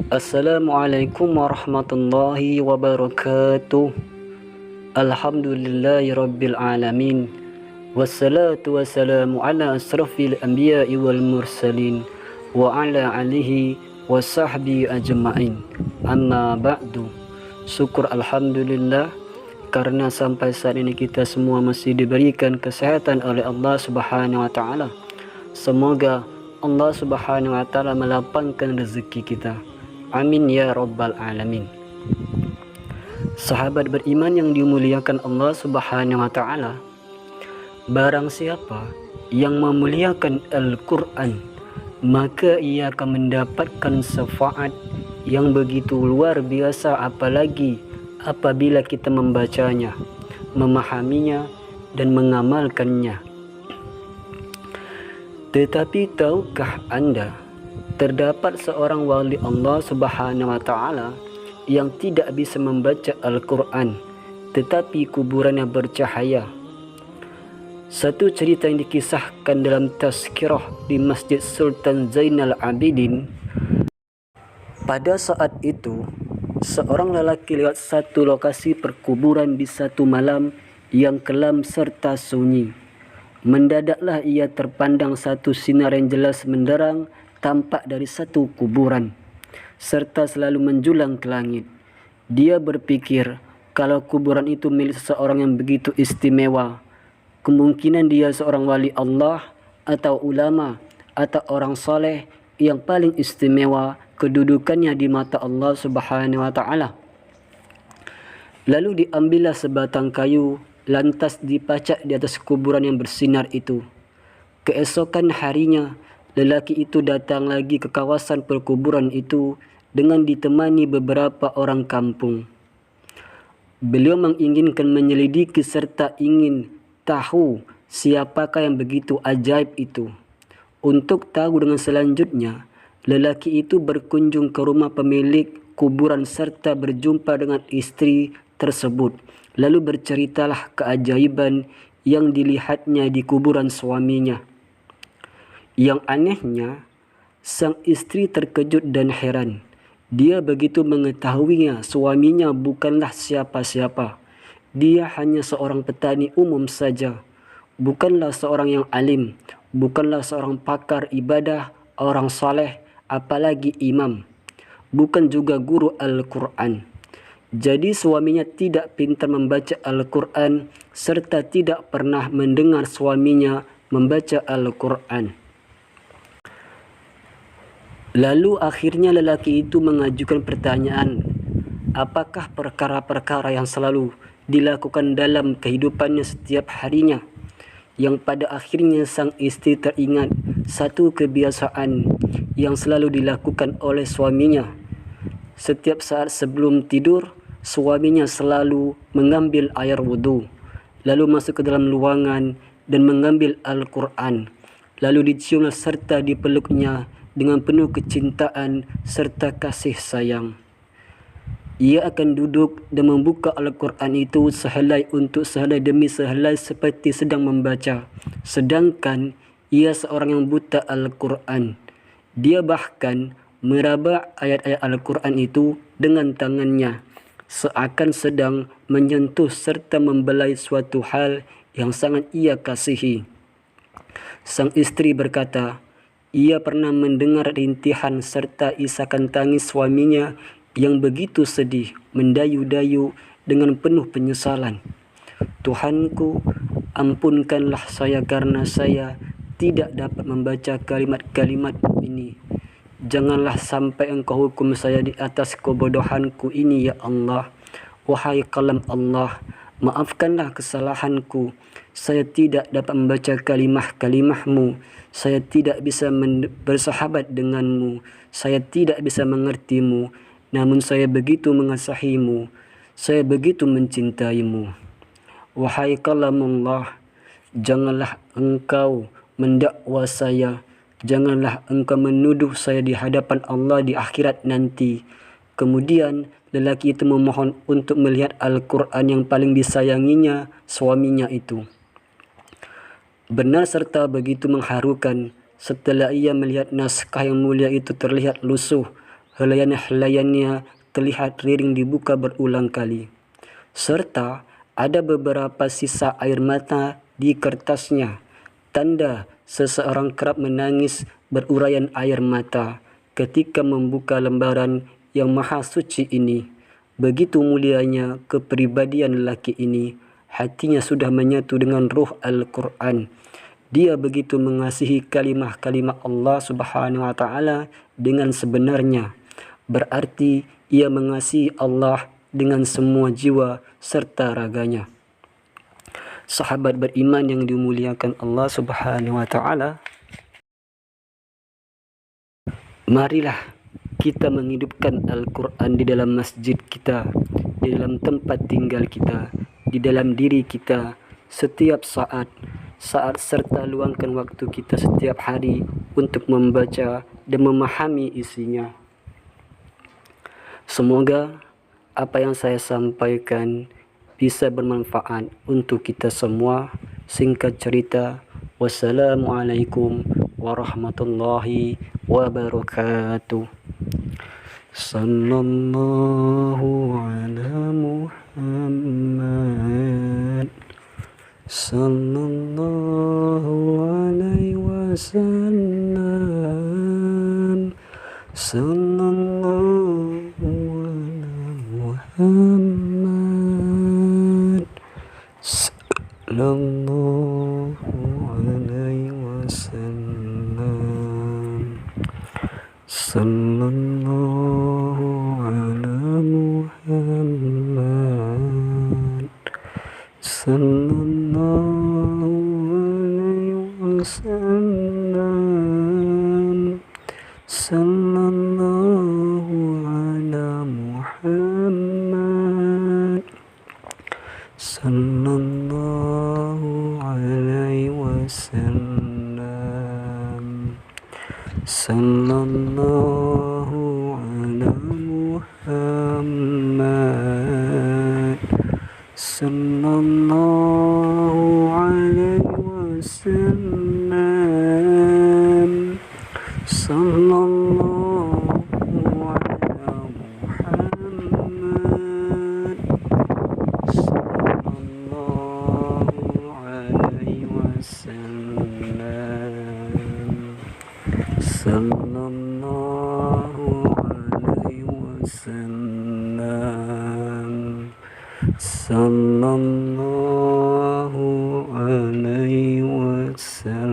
Assalamualaikum warahmatullahi wabarakatuh. Alhamdulillahi rabbil alamin. Wassalatu wassalamu ala asrafil anbiya'i wal mursalin wa ala alihi wa sahbihi ajma'in. Amma ba'du. Syukur alhamdulillah karena sampai saat ini kita semua masih diberikan kesehatan oleh Allah Subhanahu wa taala. Semoga Allah Subhanahu wa taala melapangkan rezeki kita. Amin ya rabbal alamin. Sahabat beriman yang dimuliakan Allah Subhanahu wa taala, barang siapa yang memuliakan Al-Qur'an, maka ia akan mendapatkan syafaat yang begitu luar biasa, apalagi apabila kita membacanya, memahaminya dan mengamalkannya. Tetapi tahukah Anda, terdapat seorang wali Allah Subhanahu wa taala yang tidak bisa membaca Al-Qur'an, tetapi kuburannya bercahaya. Satu cerita yang dikisahkan dalam tazkirah di Masjid Sultan Zainal Abidin. Pada saat itu, seorang lelaki lewat satu lokasi perkuburan di satu malam yang kelam serta sunyi. Mendadaklah ia terpandang satu sinar yang jelas menderang tampak dari satu kuburan, serta selalu menjulang ke langit. Dia berpikir, kalau kuburan itu milik seseorang yang begitu istimewa, kemungkinan dia seorang wali Allah atau ulama atau orang saleh yang paling istimewa kedudukannya di mata Allah Subhanahu wa taala. Lalu diambillah sebatang kayu, lantas dipacak di atas kuburan yang bersinar itu. Keesokan harinya, lelaki itu datang lagi ke kawasan perkuburan itu dengan ditemani beberapa orang kampung. Beliau menginginkan menyelidiki serta ingin tahu siapakah yang begitu ajaib itu. Untuk tahu dengan selanjutnya, lelaki itu berkunjung ke rumah pemilik kuburan serta berjumpa dengan istri tersebut. Lalu berceritalah keajaiban yang dilihatnya di kuburan suaminya. Yang anehnya, sang istri terkejut dan heran. Dia begitu mengetahuinya suaminya bukanlah siapa-siapa. Dia hanya seorang petani umum saja. Bukanlah seorang yang alim, bukanlah seorang pakar ibadah, orang saleh, apalagi imam. Bukan juga guru Al-Qur'an. Jadi suaminya tidak pintar membaca Al-Qur'an serta tidak pernah mendengar suaminya membaca Al-Qur'an. Lalu akhirnya lelaki itu mengajukan pertanyaan, apakah perkara-perkara yang selalu dilakukan dalam kehidupannya setiap harinya, yang pada akhirnya sang istri teringat satu kebiasaan yang selalu dilakukan oleh suaminya. Setiap saat sebelum tidur, suaminya selalu mengambil air wudhu, lalu masuk ke dalam ruangan dan mengambil Al-Qur'an, lalu dicium serta dipeluknya dengan penuh kecintaan serta kasih sayang. Ia akan duduk dan membuka Al-Qur'an itu sehelai untuk sehelai demi sehelai seperti sedang membaca. Sedangkan ia seorang yang buta Al-Qur'an. Dia bahkan meraba ayat-ayat Al-Qur'an itu dengan tangannya, seakan sedang menyentuh serta membelai suatu hal yang sangat ia kasihi. Sang istri berkata, ia pernah mendengar rintihan serta isakan tangis suaminya yang begitu sedih, mendayu-dayu dengan penuh penyesalan. Tuhanku, ampunkanlah saya karena saya tidak dapat membaca kalimat-kalimat ini. Janganlah sampai engkau hukum saya di atas kebodohanku ini ya Allah. Wahai kalam Allah, maafkanlah kesalahanku. Saya tidak dapat membaca kalimah-kalimahmu. Saya tidak bisa bersahabat denganmu. Saya tidak bisa mengertimu. Namun saya begitu mengasihimu. Saya begitu mencintaimu. Wahai kalamullah, janganlah engkau mendakwa saya. Janganlah engkau menuduh saya di hadapan Allah di akhirat nanti. Kemudian lelaki itu memohon untuk melihat Al-Qur'an yang paling disayanginya suaminya itu. Benar serta begitu mengharukan setelah ia melihat naskah yang mulia itu terlihat lusuh, helaian-helaiannya terlihat riring dibuka berulang kali, serta ada beberapa sisa air mata di kertasnya, tanda seseorang kerap menangis beruraian air mata ketika membuka lembaran yang maha suci ini. Begitu mulianya kepribadian lelaki ini, hatinya sudah menyatu dengan ruh Al-Quran. Dia begitu mengasihi kalimah-kalimah Allah Subhanahu wa taala dengan sebenarnya. Berarti ia mengasihi Allah dengan semua jiwa serta raganya. Sahabat beriman yang dimuliakan Allah Subhanahu wa taala, marilah kita menghidupkan Al-Quran di dalam masjid kita, di dalam tempat tinggal kita, di dalam diri kita setiap saat serta luangkan waktu kita setiap hari untuk membaca dan memahami isinya. Semoga apa yang saya sampaikan bisa bermanfaat untuk kita semua. Singkat cerita, wassalamualaikum warahmatullahi wabarakatuh. Sallallahu ala Muhammad, sallallahu alaihi wasallam, sallallahu ala Muhammad, sallallahu alaihi wasallam, sallallahu ala Muhammad, sallallahu alaihi wasallam, sallallahu ala Muhammad, sallallahu alaihi wasallam, sallallahu ala Muhammad, sallallahu alaihi wasallam, sallallahu ala Muhammad, sallallahu alaihi wasallam, sallallahu alaihi wasallam, sallallahu alaihi wasallam.